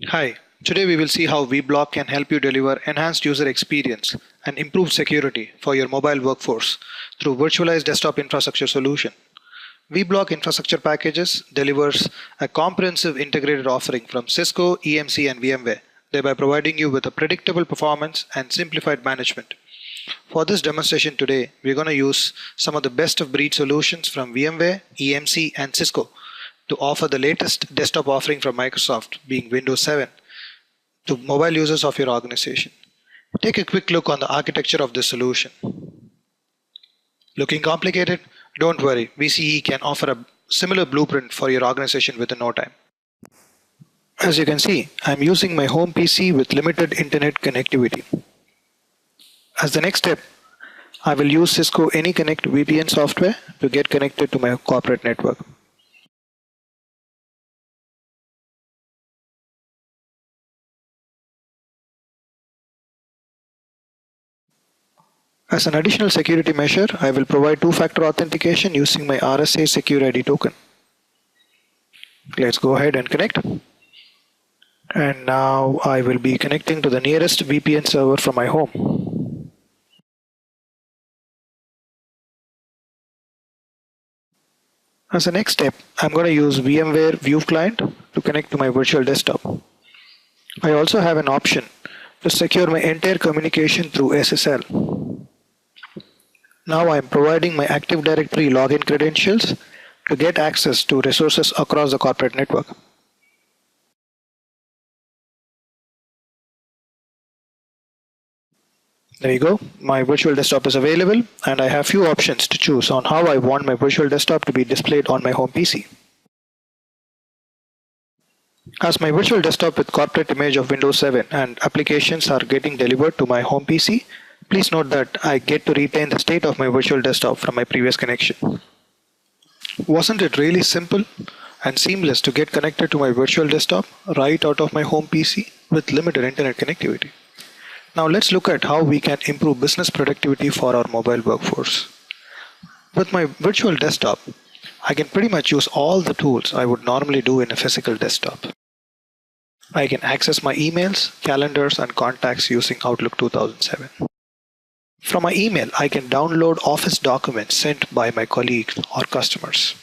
Hi, today we will see how vBlock can help you deliver enhanced user experience and improved security for your mobile workforce through virtualized desktop infrastructure solution. vBlock Infrastructure Packages delivers a comprehensive integrated offering from Cisco, EMC and VMware, thereby providing you with a predictable performance and simplified management. For this demonstration today, we're going to use some of the best of breed solutions from VMware, EMC and Cisco to offer the latest desktop offering from Microsoft, being Windows 7, to mobile users of your organization. Take a quick look on the architecture of this solution. Looking complicated? Don't worry, VCE can offer a similar blueprint for your organization within no time. As you can see, I'm using my home PC with limited internet connectivity. As the next step, I will use Cisco AnyConnect VPN software to get connected to my corporate network. As an additional security measure, I will provide two-factor authentication using my RSA Secure ID token. Let's go ahead and connect. And now I will be connecting to the nearest VPN server from my home. As a next step, I'm going to use VMware View Client to connect to my virtual desktop. I also have an option to secure my entire communication through SSL. Now I am providing my Active Directory login credentials to get access to resources across the corporate network. There you go, my virtual desktop is available and I have few options to choose on how I want my virtual desktop to be displayed on my home PC. As my virtual desktop with corporate image of Windows 7 and applications are getting delivered to my home PC, please note that I get to retain the state of my virtual desktop from my previous connection. Wasn't it really simple and seamless to get connected to my virtual desktop right out of my home PC with limited internet connectivity? Now let's look at how we can improve business productivity for our mobile workforce. With my virtual desktop, I can pretty much use all the tools I would normally do in a physical desktop. I can access my emails, calendars, and contacts using Outlook 2007. From my email, I can download Office documents sent by my colleagues or customers.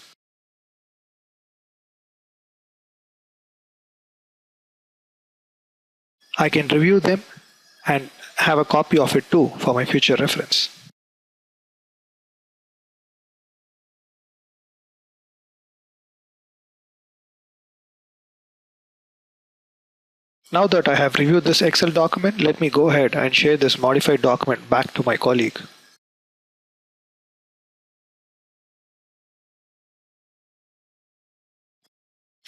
I can review them and have a copy of it too for my future reference. Now that I have reviewed this Excel document, let me go ahead and share this modified document back to my colleague.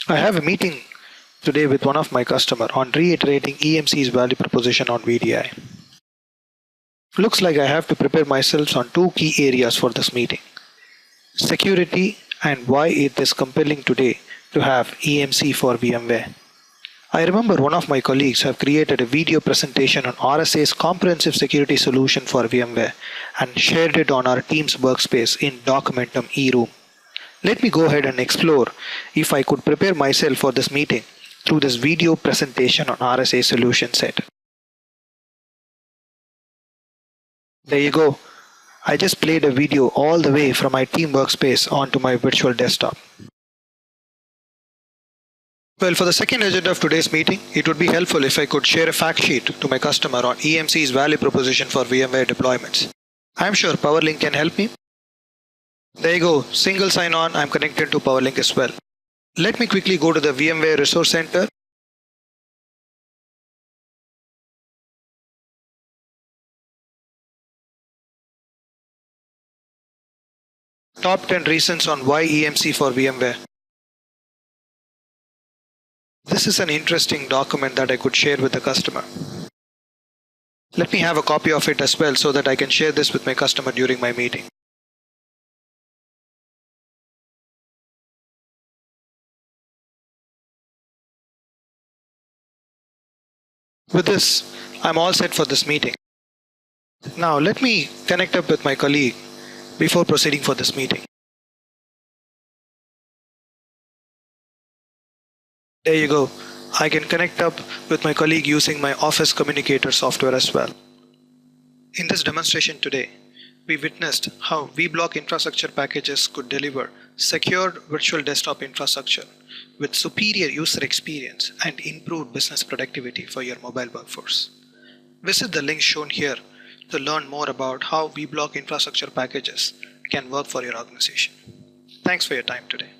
I have a meeting today with one of my customers on reiterating EMC's value proposition on VDI. Looks like I have to prepare myself on two key areas for this meeting: security and why it is compelling today to have EMC for VMware. I remember one of my colleagues have created a video presentation on RSA's comprehensive security solution for VMware and shared it on our Teams workspace in Documentum eRoom. Let me go ahead and explore if I could prepare myself for this meeting through this video presentation on RSA solution set. There you go. I just played a video all the way from my team workspace onto my virtual desktop. Well, for the second agenda of today's meeting, it would be helpful if I could share a fact sheet to my customer on EMC's value proposition for VMware deployments. I'm sure PowerLink can help me. There you go, single sign-on, I'm connected to PowerLink as well. Let me quickly go to the VMware Resource Center. Top 10 reasons on why EMC for VMware. This is an interesting document that I could share with the customer. Let me have a copy of it as well so that I can share this with my customer during my meeting. With this, I'm all set for this meeting. Now let me connect up with my colleague before proceeding for this meeting. There you go. I can connect up with my colleague using my Office Communicator software as well. In this demonstration today, we witnessed how vBlock infrastructure packages could deliver secure virtual desktop infrastructure with superior user experience and improved business productivity for your mobile workforce. Visit the link shown here to learn more about how vBlock infrastructure packages can work for your organization. Thanks for your time today.